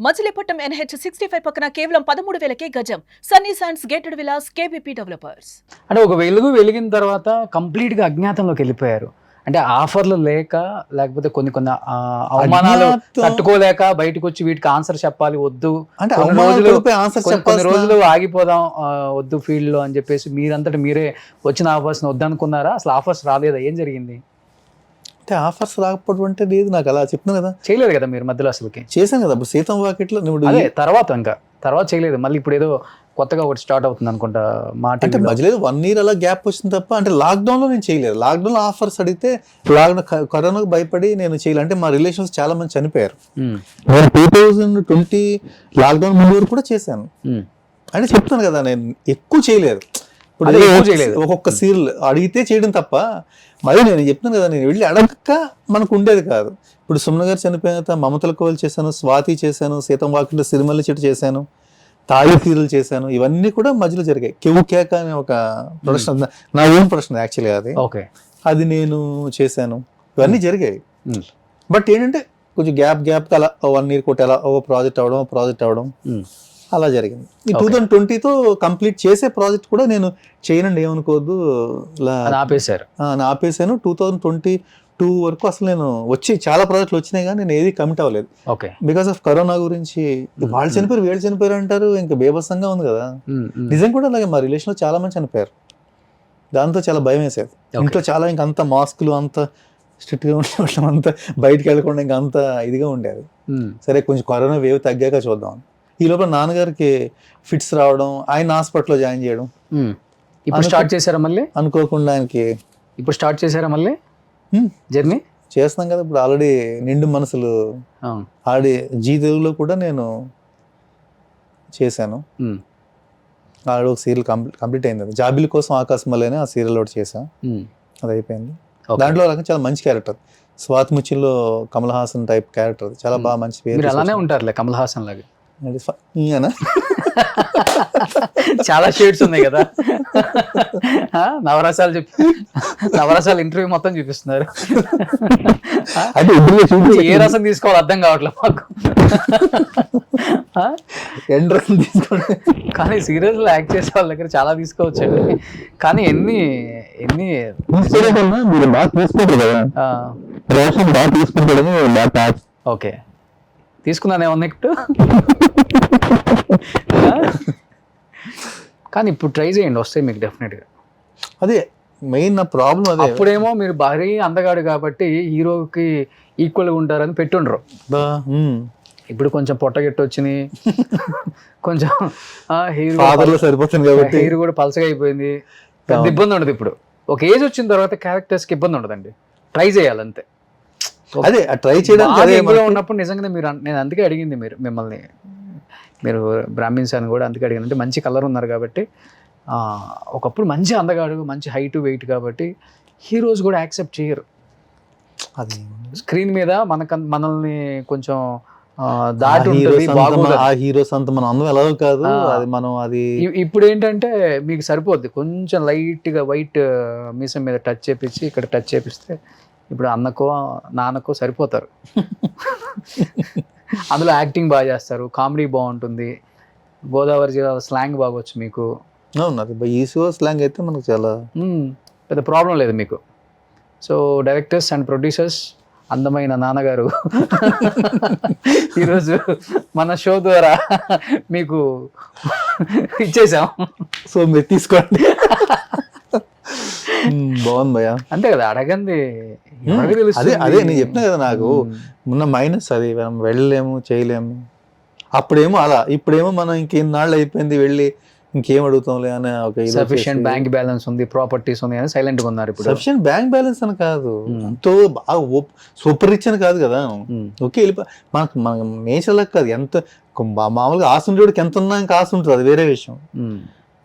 Machilipatnam NH65 పక్కన కేవలం 13,000కే గజం. Sunny sands gated Vilas KBP developers. అంటే ఒక వెలిగిన తర్వాత కంప్లీట్గా అజ్ఞాతంలోకి వెళ్ళిపోయారు. అంటే ఆఫర్లు లేక, లేకపోతే కొన్ని అవమానాలు తట్టుకోలేక బయటకు వచ్చి వీటికి ఆన్సర్ చెప్పాలి, వద్దు అంటే కొన్ని రోజులు ఆగిపోదాం వద్దు ఫీల్డ్ లో అని చెప్పేసి మీరంతటి మీరే వచ్చిన ఆఫర్స్ వద్దనుకున్నారా? అసలు ఆఫర్స్ రాలేదా? ఏం జరిగింది? అంటే ఆఫర్స్ రాకపోవడం అంటే లేదు, నాకు అలా చెప్పిన కదా, చేయలేదు కదా మీరు మధ్యలో. అసలుకి చేశాను కదా, ఇప్పుడు సీతం వాకిట్లో అదే తర్వాత చేయలేదు. మళ్ళీ ఇప్పుడు ఏదో కొత్తగా ఒకటి స్టార్ట్ అవుతుంది అనుకుంటా. అంటే మధ్యలో 1 year అలా గ్యాప్ వచ్చింది తప్ప, అంటే లాక్డౌన్ లో నేను చేయలేదు. లాక్డౌన్ లో ఆఫర్స్ అడిగితే కరోనాకు భయపడి నేను చేయలేదు. అంటే మా రిలేషన్స్ చాలా మంది చనిపోయారు. నేను 2020 లాక్డౌన్ ముందు వరకు కూడా చేశాను. అంటే చెప్తాను కదా, నేను ఎక్కువ చేయలేదు. ఇప్పుడు ఒక్కొక్క సీరియల్ అడిగితే చేయడం తప్ప, మరి నేను చెప్తాను కదా, నేను వెళ్ళి అడగక మనకు ఉండేది కాదు. ఇప్పుడు సుమన్ గారు చనిపోయిన తర్వాత మమతల కోవల్ చేశాను, స్వాతి చేశాను, సీతం వాకిట్లో సిరిమల్లి చెట్టు చేశాను, తాళి సీరియల్ చేశాను. ఇవన్నీ కూడా మధ్యలో జరిగాయి. కెవు కేక అనే ఒక ప్రొడక్షన్, నా ఓన్ ప్రొడక్షన్ యాక్చువల్గా అది. అది నేను చేశాను. ఇవన్నీ జరిగాయి. బట్ ఏంటంటే కొంచెం గ్యాప్ అలా 1 year కొట్టి అలా ఓ ప్రాజెక్ట్ అవ్వడం అలా జరిగింది. ఈ 2020తో కంప్లీట్ చేసే ప్రాజెక్ట్ కూడా నేను చేయనండి, ఏమనుకోవద్దు, ఆపేశాను. 2022 వరకు అసలు నేను చాలా ప్రాజెక్టులు వచ్చినాయి కానీ నేను ఏది కమిట్ అవ్వలేదు. బికాస్ ఆఫ్ కరోనా గురించి. వాళ్ళు చనిపోయారు, వీళ్ళు చనిపోయారు అంటారు, ఇంకా బేబస్సంగా ఉంది కదా. నిజం కూడా అలాగే, మా రిలేషన్ లో చాలా మంది చనిపోయారు. దాంతో చాలా భయం వేసేది. ఇంట్లో చాలా ఇంకా అంత మాస్కులు, అంత స్ట్రిక్ట్ గా ఉండేవాళ్ళం, అంత బయటకు వెళ్ళకుండా ఇంకా అంత ఇదిగా ఉండేది. సరే కొంచెం కరోనా వేవ్ తగ్గాక చూద్దాం. ఈ లోపల నాన్నగారికి ఫిట్స్ రావడం, ఆయన హాస్పిటల్లో జాయిన్ చేయడం. ఇప్పుడు స్టార్ట్ చేశారా మళ్ళీ? అనుకోకుండా ఆయనకి ఇప్పుడు స్టార్ట్ చేశారా మళ్ళీ జర్నీ? చేస్తున్నాం కదా. ఇప్పుడు ఆల్రెడీ నిండు మనసులు ఆల్రెడీ జీ తెలుగులో కూడా నేను చేశాను. ఆల్రెడీ ఒక సీరియల్ కంప్లీట్ అయింది. అది జాబిలి కోసం ఆకాశమల్లె అని ఆ సీరియల్ ఒకటి చేశాను, అది అయిపోయింది. దాంట్లో చాలా మంచి క్యారెక్టర్, స్వాతిముచ్చిలో కమల్ హాసన్ టైప్ క్యారెక్టర్, చాలా బాగా మంచి పేరు. అలానే ఉంటారులే కమల్ హాసన్ లాగా. చాలా షేడ్స్ ఉన్నాయి కదా. నవరసాలు ఇంటర్వ్యూ మొత్తం చూపిస్తున్నారు. ఏ రసం తీసుకోవాలి అర్థం కావట్లేదు మాకు. ఎండ్ రసం తీసుకోండి. కానీ సీరియస్ లో యాక్ట్ చేసే వాళ్ళ దగ్గర చాలా తీసుకోవచ్చండి. కానీ ఎన్ని మీరు బాగా తీసుకుంటారు కదా, బాగా తీసుకుంటాడు. ఓకే, తీసుకున్నానేమన్నా ఇప్పుడు. కానీ ఇప్పుడు ట్రై చేయండి, వస్తాయి మీకు డెఫినెట్గా. అదే మెయిన్ నా ప్రాబ్లం. అదే అప్పుడేమో మీరు భారీ అందగాడు కాబట్టి హీరోకి ఈక్వల్గా ఉంటారని పెట్టుండ్రు. ఇప్పుడు కొంచెం పొట్టగెట్టు వచ్చినాయి, కొంచెం హీరో సరిపోతుంది కాబట్టి హీరో కూడా పలసగా అయిపోయింది. పెద్ద ఇబ్బంది ఉండదు. ఇప్పుడు ఒక ఏజ్ వచ్చిన తర్వాత క్యారెక్టర్స్కి ఇబ్బంది ఉండదండి, ట్రై చేయాలంతే. అదే ట్రై చేయడానికి ఉన్నప్పుడు నిజంగానే నేను అందుకే అడిగింది మిమ్మల్ని. మీరు బ్రాహ్మిన్స్ అని కూడా అందుకే అడిగాను. అంటే మంచి కలర్ ఉన్నారు కాబట్టి, ఒకప్పుడు మంచి అందగాడు, మంచి హైట్ వెయిట్ కాబట్టి హీరోస్ కూడా యాక్సెప్ట్ చేయరు. అది స్క్రీన్ మీద మనల్ని కొంచెం దాటి ఆ హీరోస్ అంత మనం అందం ఎలా కాదు. అది మనం అది ఇప్పుడు ఏంటంటే మీకు సరిపోద్ది, కొంచెం లైట్గా వైట్ మీసం మీద టచ్ చేపించి ఇక్కడ టచ్ చేపిస్తే ఇప్పుడు అన్నకో నాన్నకో సరిపోతారు. అందులో యాక్టింగ్ బాగా చేస్తారు, కామెడీ బాగుంటుంది, గోదావరి జిల్లా స్లాంగ్ బాగొచ్చు మీకు. స్లాంగ్ అయితే మనకు చాలా పెద్ద ప్రాబ్లం లేదు మీకు. సో డైరెక్టర్స్ అండ్ ప్రొడ్యూసర్స్, అందమైన నాన్నగారు ఈరోజు మన షో ద్వారా మీకు ఇచ్చేసాం. సో మీరు తీసుకోండి. బాగుంది భయ్యా. అంతే కదా, అడగండి. అదే నేను చెప్పినా కదా, నాకు ఉన్న మైనస్ అది, మనం వెళ్ళలేము, చేయలేము. అప్పుడేమో అలా, ఇప్పుడేమో మనం ఇంకెన్నాళ్ళు అయిపోయింది వెళ్ళి ఇంకేం అడుగుతాంలే అని ఒక సఫిషియెంట్ బ్యాంక్ బ్యాలెన్స్ ఉంది, ప్రాపర్టీస్ ఉంది అని సైలెంట్ గా ఉన్నారు. ఇప్పుడు సఫిషియెంట్ బ్యాంక్ బ్యాలెన్స్ అని కాదు, ఎంతో బాగా సూపర్ రిచ్ అని కాదు కదా. ఓకే, వెళ్ళిపో మనకు మన నేచర్ లకు కాదు. ఎంత మామూలుగా ఆశ ఉండేవాడికి ఎంత ఉన్నా ఇంకా ఆశ ఉంటుంది, అది వేరే విషయం.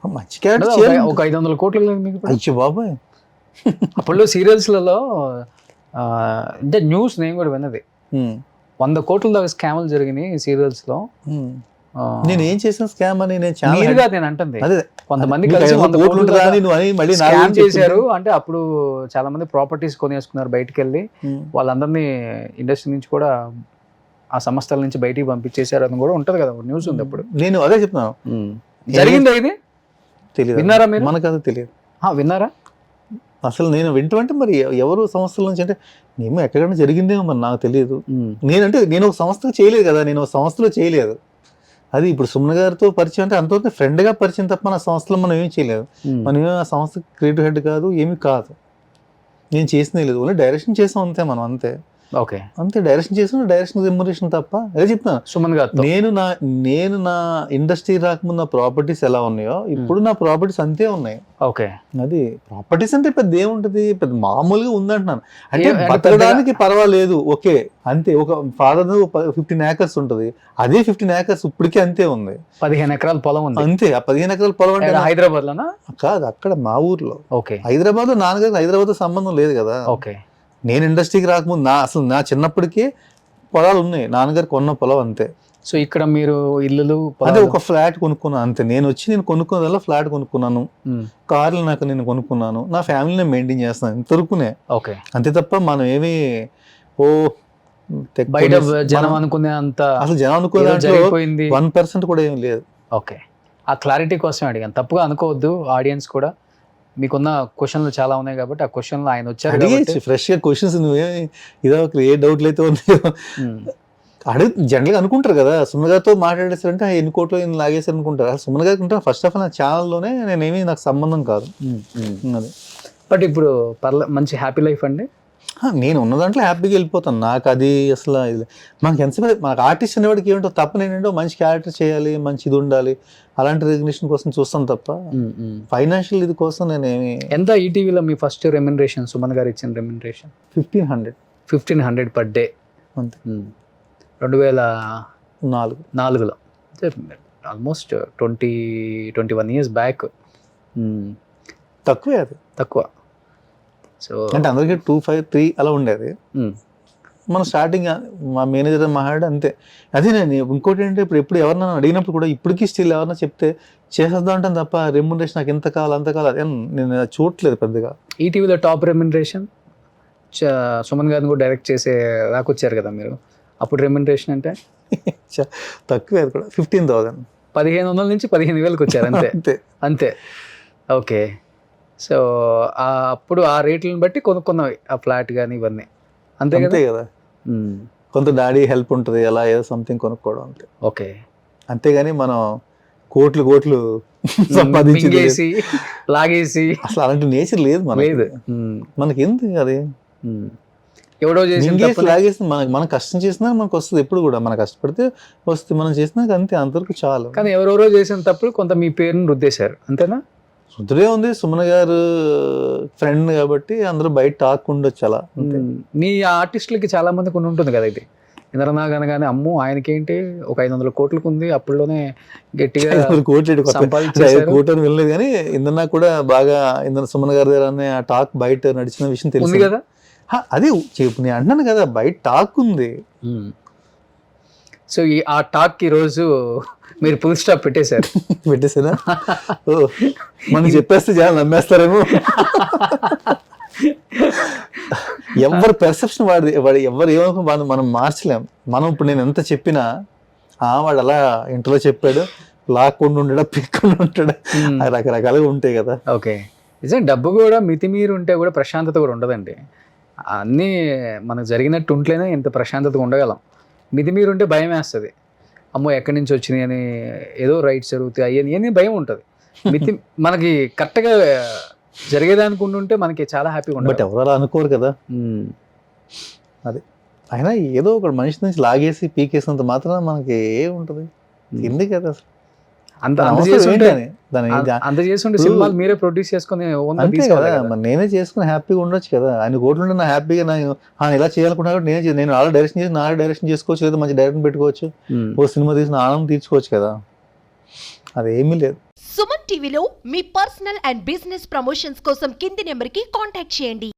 మంచి క్యారెక్టర్ ఒక 500 కోట్లు మీకు. అయ్యో బాబాయ్, అప్పుడు సీరియల్స్లలో అంటే న్యూస్ నేను కూడా విన్నది, 100 కోట్ల దాకా స్కామ్లు జరిగినాయి సీరియల్స్ లో. నేను ఏం చేసిన స్కామ్ అని నేను అంటుంది. కొంతమంది కలిసి 100 కోట్లు స్కామ్ చేశారు అంటే, అప్పుడు చాలా మంది ప్రాపర్టీస్ కొనేసుకున్నారు బయటకు వెళ్ళి. వాళ్ళందరినీ ఇండస్ట్రీ నుంచి కూడా ఆ సంస్థల నుంచి బయటికి పంపించేశారు అని కూడా ఉంటది కదా, న్యూస్ ఉంది అప్పుడు. నేను అదే చెప్తున్నాను, జరిగిందా ఇది? తెలియదు. విన్నారా మీరు? మనకు అది తెలియదు. విన్నారా? అసలు నేను వింటమంటే మరి ఎవరు సంస్థల నుంచి అంటే మేము ఎక్కడైనా జరిగిందేమో మరి నాకు తెలియదు. నేను ఒక సంస్థకు చేయలేదు కదా, నేను ఒక సంస్థలో చేయలేదు. అది ఇప్పుడు సుమన్ గారితో పరిచయం అంటే అంతవరకు ఫ్రెండ్గా పరిచయం తప్ప మన సంస్థలో మనం ఏం చేయలేదు. మనం ఆ సంస్థకి క్రియేటివ్ హెడ్ కాదు, ఏమి కాదు. నేను చేసినే లేదు, ఓన్లీ డైరెక్షన్ చేసాం అంతే మనం, అంతే. ఓకే, అంతే. డైరెక్షన్ చేసిన డైరెక్షన్ రెమ్యునరేషన్ తప్ప. అదే చెప్తాను, సుమన్ గారు నేను నా ఇండస్ట్రీ రాకముందు నా ప్రాపర్టీస్ ఎలా ఉన్నాయో ఇప్పుడు నా ప్రాపర్టీస్ అంతే ఉన్నాయి. ఓకే, అది ప్రాపర్టీస్ అంటే పెద్ద ఏముంటది, పెద్ద మామూలుగా ఉందంటున్నాను. అంటే బతకడానికి పర్వాలేదు, ఓకే అంతే. ఒక ఫాదర్ 15 acres ఉంటుంది, అదే 15 acres ఇప్పటికే అంతే ఉంది. 15 ఎకరాల పొలం ఉంది అంతే. ఆ 15 ఎకరాల పొలం అంటే హైదరాబాద్ లోనా? కాదు, అక్కడ మా ఊర్లో. ఓకే, హైదరాబాద్ లో నాన్నగారికి హైదరాబాద్ తో సంబంధం లేదు కదా. ఓకే. నేను ఇండస్ట్రీకి రాకముందు అసలు నా చిన్నప్పటికీ పొలాలు ఉన్నాయి, నాన్నగారు కొన్న పొలం అంతే. సో ఇక్కడ మీరు ఇల్లులు అదే ఒక ఫ్లాట్ కొనుక్కున్నాను అంతే. నేను కొనుక్కున్నదల్లా ఫ్లాట్ కొనుక్కున్నాను, కార్లు నేను కొనుక్కున్నాను, నా ఫ్యామిలీని మెయింటైన్ చేస్తాను, ఇంతవరకునే. ఓకే, అంతే తప్ప మనం ఏమి బయట జనం అనుకునే అంత అసలు జనం అనుకునే 1% కూడా ఏమి లేదు. ఓకే, ఆ క్లారిటీ కోసం అడిగాను, తప్పుగా అనుకోవద్దు ఆడియన్స్ కూడా. మీకున్న క్వశ్చన్లు చాలా ఉన్నాయి కాబట్టి ఆ క్వశ్చన్లు ఆయన వచ్చారు ఫ్రెష్ గా క్వశ్చన్స్. నువ్వేమి ఇదో ఏ డౌట్లు అయితే ఉన్నాయో అడిగి జనరల్గా అనుకుంటారు కదా, సుమన్ గారితో మాట్లాడేసారంటే ఎన్ని కోట్లు ఎన్ని లాగేసారు అనుకుంటారు. అసలు సుమన్ గారికి ఉంటాను ఫస్ట్ ఆఫ్ ఆల్ నా ఛానల్లోనే నేనేమి నాకు సంబంధం కాదు అది. బట్ ఇప్పుడు మంచి హ్యాపీ లైఫ్ అండి. నేను ఉన్న దాంట్లో హ్యాపీగా వెళ్ళిపోతాను. నాకు అది అసలు మనకి ఎంతసేపు మనకు ఆర్టిస్ట్ అనేవాడికి ఏమిటో తప్ప నేనేంటో మంచి క్యారెక్టర్ చేయాలి, మంచి ఇది ఉండాలి, అలాంటి రికగ్నిషన్ కోసం చూస్తాను తప్ప ఫైనాన్షియల్ ఇది కోసం నేనేమి. ఎంత ఈటీవీలో మీ ఫస్ట్ రెమ్యునరేషన్, సుమన్ గారు ఇచ్చిన రెమ్యునరేషన్? 1500 పర్ డే అంతే. 2004లో, ఆల్మోస్ట్ 21 years బ్యాక్. తక్కువే, అది తక్కువ. సో అంటే అందరికీ 253 అలా ఉండేది. మన స్టార్టింగ్ మా మేనేజర్ మాట్లాడి అంతే. అదే నేను ఇంకోటి ఏంటంటే ఇప్పుడు ఎవరన్నా అడిగినప్పుడు కూడా ఇప్పటికీ స్టిల్ ఎవరన్నా చెప్తే చేసేద్దాం అంటాను తప్ప రెమ్యునరేషన్ నాకు ఎంత కావాలి అంత కావాలి అదే నేను చూడట్లేదు పెద్దగా. ఈటీవీలో టాప్ రెమ్యునరేషన్ సుమన్ గారిని కూడా డైరెక్ట్ చేసే రాకొచ్చారు కదా మీరు, అప్పుడు రెమ్యునరేషన్ అంటే తక్కువే, అది కూడా 15,000. 1500 నుంచి 15,000కి వచ్చారు అంతే. అంతే. ఓకే. సో అప్పుడు ఆ రేట్లను బట్టి కొనుక్కున్నవి ఆ ఫ్లాట్ కానీ ఇవన్నీ, అంతే కదా. కొంత డాడీ హెల్ప్ ఉంటుంది, అలా ఏదో సంథింగ్ కొనుక్కోవడం అంతే. ఓకే, అంతేగాని మనం కోట్లు సంపాదించి లాగేసి అసలు అలాంటి నేచర్ లేదు మనకి. ఎందుకు అది ఎవడో చేసి లాగేసి మనం కష్టం చేసినా మనకు వస్తుంది. ఎప్పుడు కూడా మనం కష్టపడితే వస్తుంది, మనం చేసినాక అంతే, అంతవరకు చాలు. కానీ ఎవరెవరో చేసిన తప్పుడు కొంత మీ పేరుని రుద్దేశారు, అంతేనా? రుద్దుడే ఉంది, సుమన్ గారు ఫ్రెండ్ కాబట్టి అందరూ బయట టాక్ ఉండొచ్చు అలా. మీ ఆర్టిస్టులకి చాలా మంది కొన్ని ఉంటుంది కదా, ఇది ఇంద్రనాగ్ అనగానే అమ్ము ఆయనకేంటి ఒక 500 కోట్లకు ఉంది, అప్పుడులోనే గట్టిగా 500 కోట్లు వెళ్ళలేదు. కానీ ఇంద్రనాగ్ కూడా బాగా సుమన్ గారి దగ్గర అనే ఆ టాక్ బయట నడిచిన విషయం తెలుసు కదా. అదే నేను అంటున్నాను కదా, బయట టాక్ ఉంది. సో ఆ టాక్ ఈ రోజు మీరు ఫుల్ స్టాప్ పెట్టేశారా? మనం చెప్పేస్తే చాలా నమ్మేస్తారేమో. ఎవరి పెర్సెప్షన్ వాడు ఎవరు ఏమనుకో మనం మార్చలేం. మనం ఇప్పుడు నేను ఎంత చెప్పినా వాడు అలా ఇంటర్లో చెప్పాడు, లాక్కుండా ఉంటాడా, పీక్కుండా ఉంటాడా, రకరకాలుగా ఉంటాయి కదా. ఓకే, నిజం. డబ్బు కూడా మితిమీరు ఉంటే కూడా ప్రశాంతత కూడా ఉండదండి. అన్నీ మనకు జరిగినట్టు ఉంటేనే ఇంత ప్రశాంతతగా ఉండగలం. మితిమీరు ఉంటే భయం వేస్తుంది, అమ్మో ఎక్కడి నుంచి వచ్చినాయి అని, ఏదో రైట్స్ జరుగుతాయి అయ్యని భయం ఉంటుంది. మనకి కరెక్ట్గా జరిగేదానికి ఉంటే మనకి చాలా హ్యాపీగా ఉంటుంది. బట్ ఎవరు అనుకోరు కదా అది. అయినా ఏదో ఒక మనిషి నుంచి లాగేసి పీకేసినంత మాత్రం మనకి ఏముంటుంది, ఎందుకు కదా అసలు అంత చేస్తుంటే సినిమాలు మీరే ప్రొడ్యూస్ చేసుకుని నేనే చేసుకుని హ్యాపీగా ఉండొచ్చు కదా. ఆయన కోట్లు ఉంటే నా హ్యాపీగా ఇలా చేయాలనుకున్నా నేను ఆల్రెడీ డైరెక్షన్ చేసి నాలుగు డైరెక్షన్ చేసుకోవచ్చు, లేదా మంచి డైరెక్షన్ పెట్టుకోవచ్చు, ఓ సినిమా తీసిన ఆనందం తీర్చుకోవచ్చు కదా. అదేమీ లేదు. సుమన్ టీవీలో మీ పర్సనల్ అండ్ బిజినెస్ ప్రమోషన్స్ కోసం కింది నెంబర్కి కాంటాక్ట్ చేయండి.